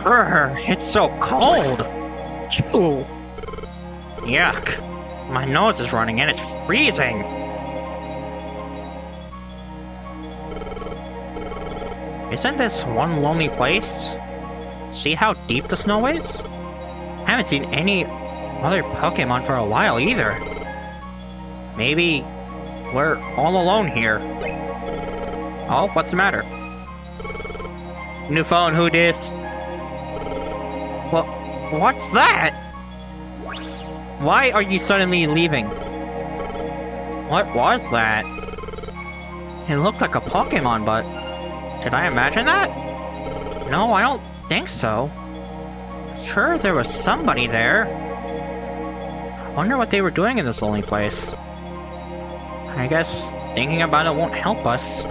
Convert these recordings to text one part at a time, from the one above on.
Grr, it's so cold! Ew. Yuck. My nose is running and it's freezing! Isn't this one lonely place? See how deep the snow is? Haven't seen any other Pokémon for a while either. Maybe we're all alone here. Oh, what's the matter? New phone, who dis? Well, what's that? Why are you suddenly leaving? What was that? It looked like a Pokémon, but did I imagine that? No, I don't think so. Sure, there was somebody there. I wonder what they were doing in this lonely place. I guess thinking about it won't help us.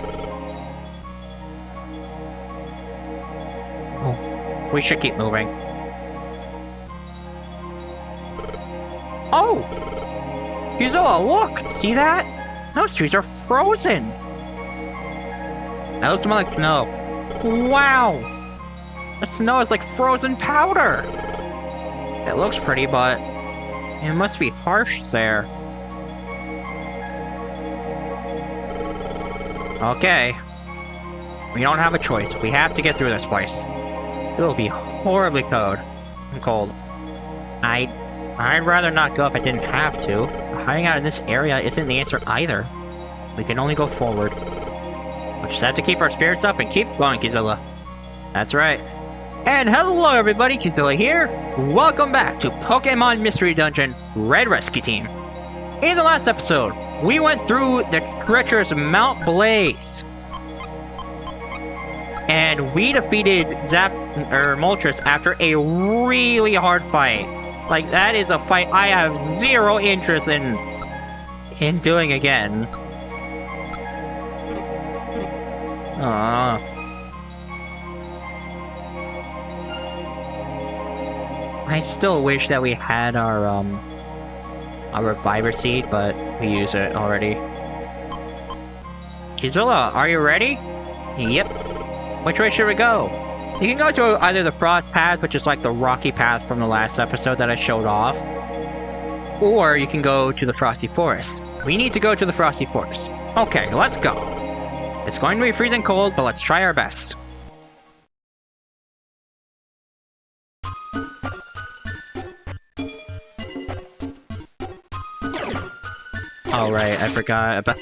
Oh, we should keep moving. Oh! Yuzilla, look! See that? Those trees are frozen! That looks more like snow. Wow! The snow is like frozen powder! It looks pretty, but it must be harsh there. Okay. We don't have a choice. We have to get through this place. It will be horribly cold. And cold. I'd rather not go if I didn't have to. Hiding out in this area isn't the answer either. We can only go forward. We just have to keep our spirits up and keep going, Yuzilla. That's right. And hello everybody, Yuzilla here. Welcome back to Pokemon Mystery Dungeon Red Rescue Team. In the last episode, we went through the treacherous Mount Blaze. And we defeated Moltres after a really hard fight. Like, that is a fight I have zero interest in doing again. I still wish that we had our Reviver Seed, but we used it already. Yuzilla, are you ready? Yep. Which way should we go? You can go to either the Frost Path, which is like the rocky path from the last episode that I showed off, or you can go to the Frosty Forest. We need to go to the Frosty Forest. Okay, let's go. It's going to be freezing cold, but let's try our best. Alright, I forgot about...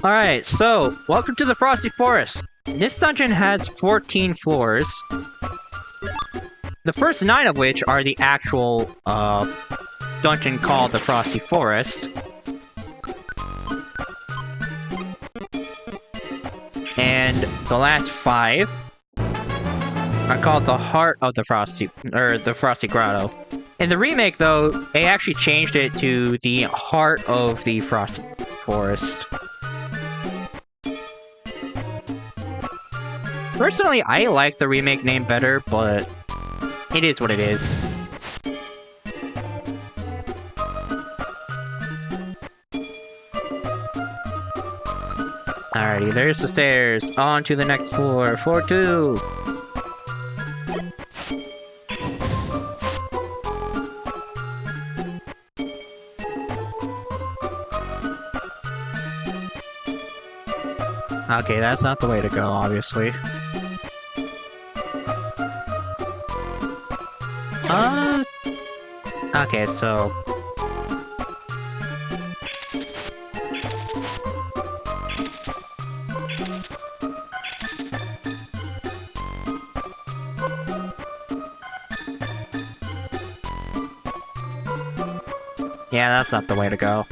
Alright, so, welcome to the Frosty Forest. This dungeon has 14 floors. The first 9 of which are the actual, dungeon called the Frosty Forest. And the last 5 are called the Heart of the Frosty... or the Frosty Grotto. In the remake, though, they actually changed it to the Heart of the Frosty Forest. Personally, I like the remake name better, but it is what it is. Alrighty, there's the stairs. On to the next floor. Floor 2. Okay, that's not the way to go, obviously. Okay, so... yeah, that's not the way to go.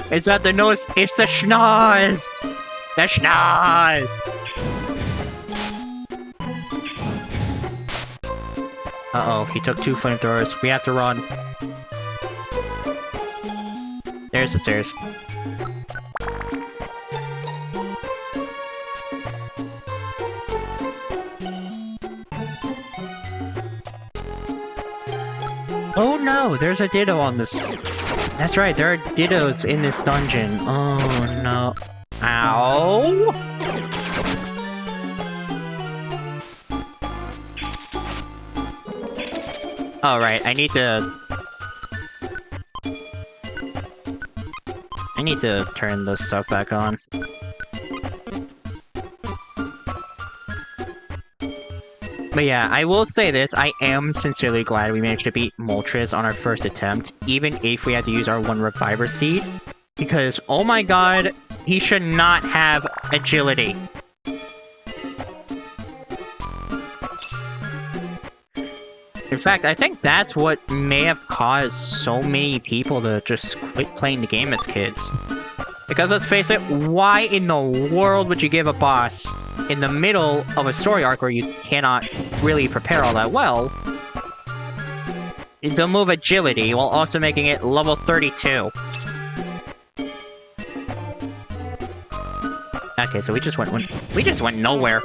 It's not the nose, it's the schnoz! The schnoz! Uh-oh, he took 2 flamethrowers. We have to run. There's the stairs. no! There's a Ditto on this... That's right, there are Dittos in this dungeon. Oh no. Ow! Alright, I need to turn this stuff back on. But yeah, I will say this, I am sincerely glad we managed to beat Moltres on our first attempt, even if we had to use our 1 Reviver Seed. Because, oh my god, he should not have agility. In fact, I think that's what may have caused so many people to just quit playing the game as kids. Because let's face it, why in the world would you give a boss in the middle of a story arc where you cannot really prepare all that well to move agility while also making it level 32? Okay, so we just went nowhere.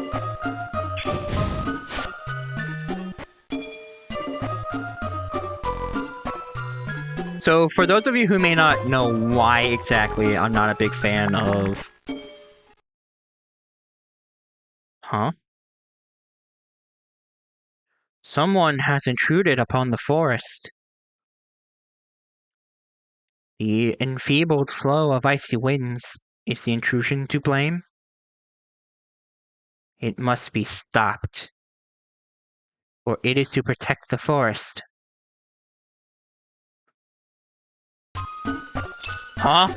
So, for those of you who may not know why exactly I'm not a big fan of... Huh? Someone has intruded upon the forest. The enfeebled flow of icy winds is the intrusion to blame. It must be stopped, for it is to protect the forest. Huh?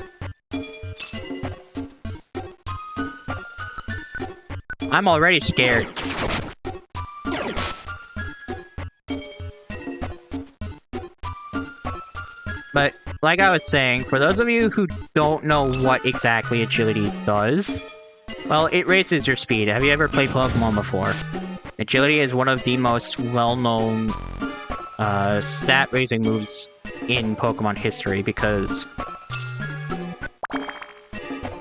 I'm already scared. But, like I was saying, for those of you who don't know what exactly agility does, well, it raises your speed. Have you ever played Pokémon before? Agility is one of the most well-known stat-raising moves in Pokémon history because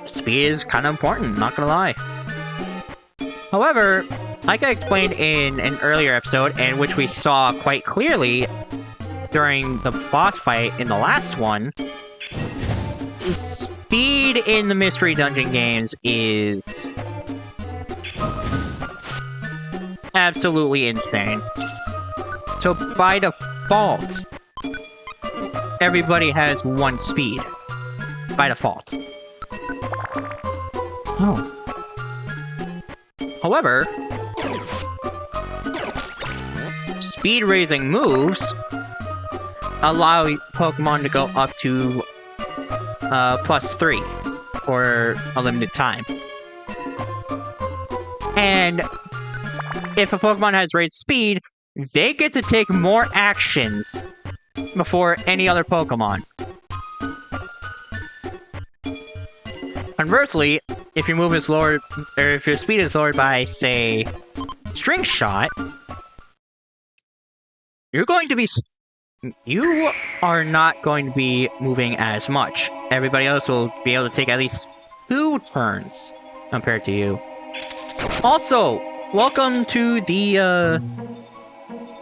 speed is kind of important, not gonna lie. However, like I explained in an earlier episode, and which we saw quite clearly during the boss fight in the last one, speed in the Mystery Dungeon games is absolutely insane. So by default, everybody has 1 speed. By default. Oh. However, speed-raising moves allow Pokemon to go up to +3 for a limited time. And if a Pokemon has raised speed, they get to take more actions before any other Pokemon. Conversely, if your move is lowered, or if your speed is lowered by, say, String Shot, you are not going to be moving as much. Everybody else will be able to take at least 2 turns compared to you. Also, welcome to the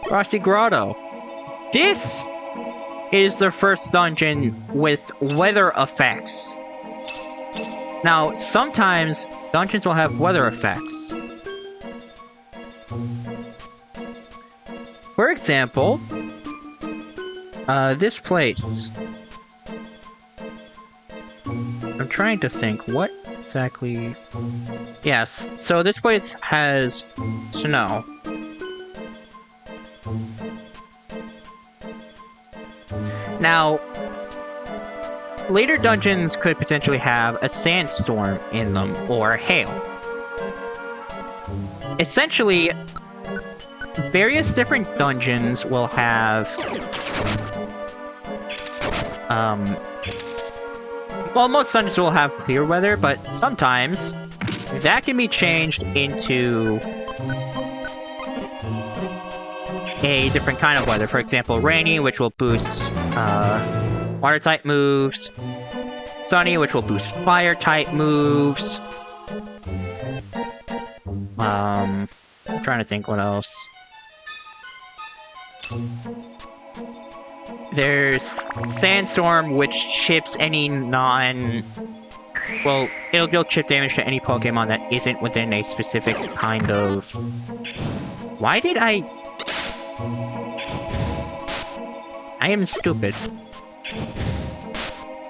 Frosty Grotto. This is the first dungeon with weather effects. Now, sometimes dungeons will have weather effects. For example, this place. I'm trying to think, what exactly... Yes, so this place has snow. Now, later dungeons could potentially have a sandstorm in them, or hail. Essentially, various different dungeons will have... well, most dungeons will have clear weather, but sometimes that can be changed into a different kind of weather. For example, rainy, which will boost water-type moves. Sunny, which will boost fire-type moves. I'm trying to think what else. There's Sandstorm, which chips any non... Well, it'll deal chip damage to any Pokemon that isn't within a specific kind of... Why did I am stupid.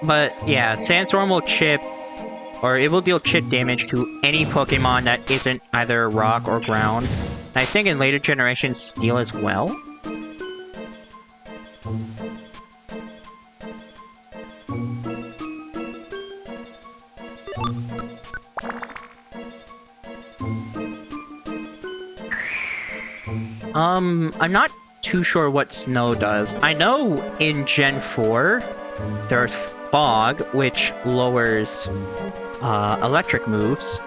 But yeah, Sandstorm will chip, or it will deal chip damage to any Pokemon that isn't either rock or ground. I think in later generations, Steel as well. I'm not too sure what Snow does. I know in Gen 4, there's Fog, which lowers electric moves.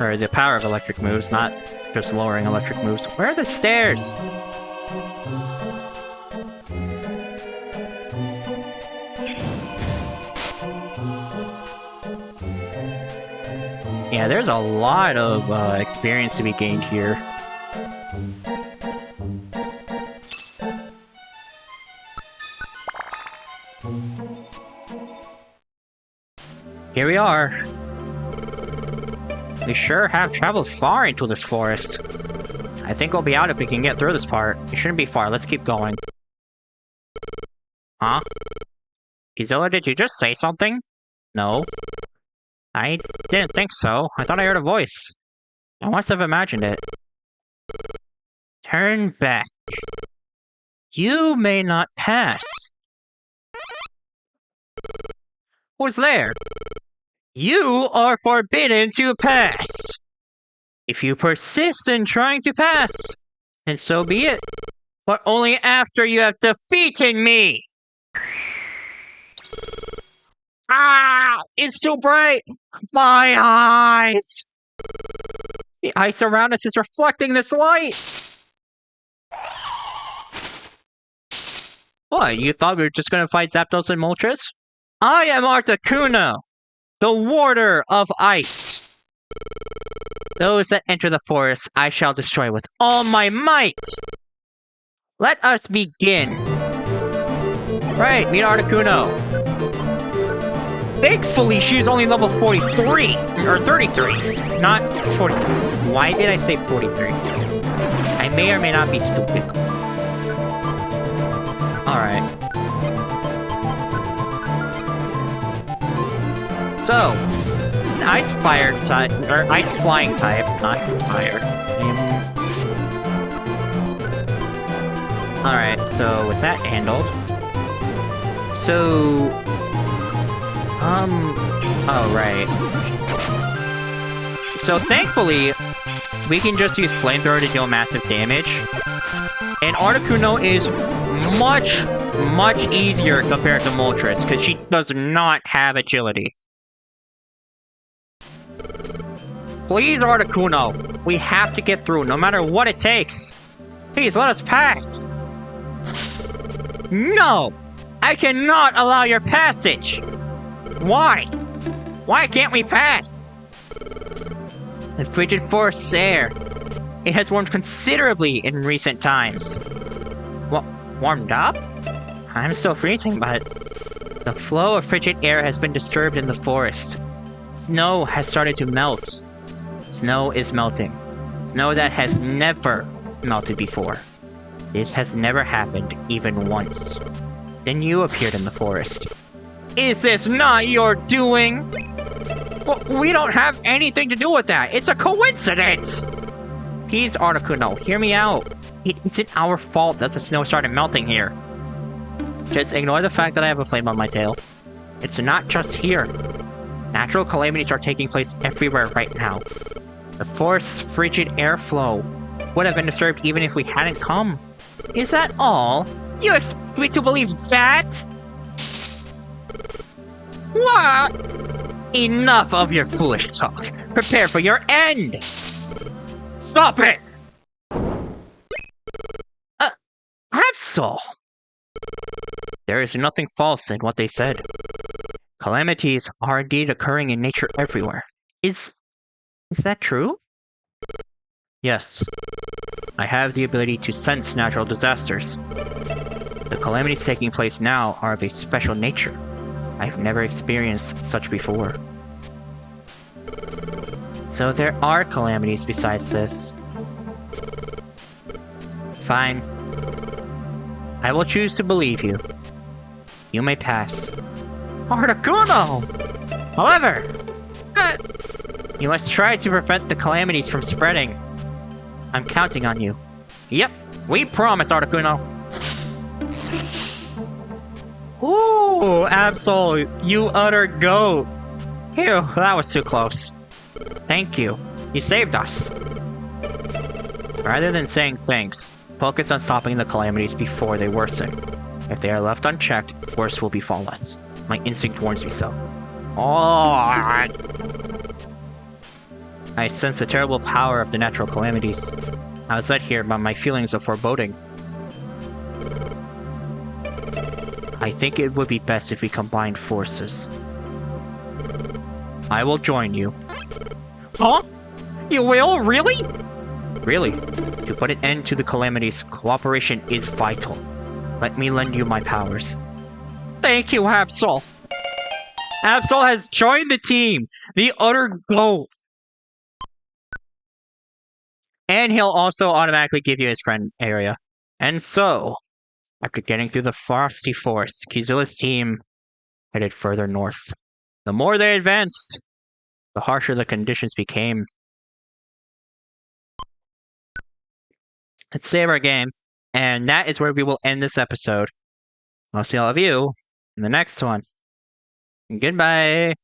Or the power of electric moves, not just lowering electric moves. Where are the stairs? Yeah, there's a lot of experience to be gained here. Here we are. We sure have traveled far into this forest. I think we'll be out if we can get through this part. It shouldn't be far. Let's keep going. Huh? Kizilla, did you just say something? No. I didn't think so. I thought I heard a voice. I must have imagined it. Turn back. You may not pass. Who's there? You are forbidden to pass. If you persist in trying to pass, then so be it. But only after you have defeated me. Ah! It's too bright! My eyes! The ice around us is reflecting this light! What, you thought we were just gonna fight Zapdos and Moltres? I am Articuno, the warder of ice! Those that enter the forest I shall destroy with all my might! Let us begin! Right, meet Articuno. Thankfully, she's only level 43, or 33, not 43. Why did I say 43? I may or may not be stupid. Alright. So, ice fire type, or ice flying type, not fire. Alright, so with that handled. So... oh, right. So, thankfully, we can just use Flamethrower to deal massive damage. And Articuno is much, much easier compared to Moltres, because she does not have agility. Please, Articuno, we have to get through, no matter what it takes. Please, let us pass. No! I cannot allow your passage! Why? Why can't we pass? The Frigid Forest air. It has warmed considerably in recent times. Warmed up? I'm still freezing, but... The flow of frigid air has been disturbed in the forest. Snow has started to melt. Snow is melting. Snow that has never melted before. This has never happened, even once. Then you appeared in the forest. Is this not your doing? Well, we don't have anything to do with that. It's a coincidence! Please, Articuno, hear me out. It isn't our fault that the snow started melting here. Just ignore the fact that I have a flame on my tail. It's not just here. Natural calamities are taking place everywhere right now. The forest's frigid airflow would have been disturbed even if we hadn't come. Is that all? You expect me to believe that? What? Enough of your foolish talk. Prepare for your end! Stop it! Absol! There is nothing false in what they said. Calamities are indeed occurring in nature everywhere. Is that true? Yes. I have the ability to sense natural disasters. The calamities taking place now are of a special nature. I've never experienced such before. So there are calamities besides this. Fine. I will choose to believe you. You may pass. Articuno! However, you must try to prevent the calamities from spreading. I'm counting on you. Yep, we promise, Articuno. Ooh, Absol, you utter goat. Phew, that was too close. Thank you. You saved us. Rather than saying thanks, focus on stopping the calamities before they worsen. If they are left unchecked, worse will befall us. My instinct warns me so. Oh! I sense the terrible power of the natural calamities. I was led here by my feelings of foreboding. I think it would be best if we combined forces. I will join you. Huh? You will? Really? Really. To put an end to the calamities, cooperation is vital. Let me lend you my powers. Thank you, Absol. Absol has joined the team. The utter goat. And he'll also automatically give you his friend area. And so, after getting through the Frosty Forest, Kizilla's team headed further north. The more they advanced, the harsher the conditions became. Let's save our game, and that is where we will end this episode. I'll see all of you in the next one. Goodbye!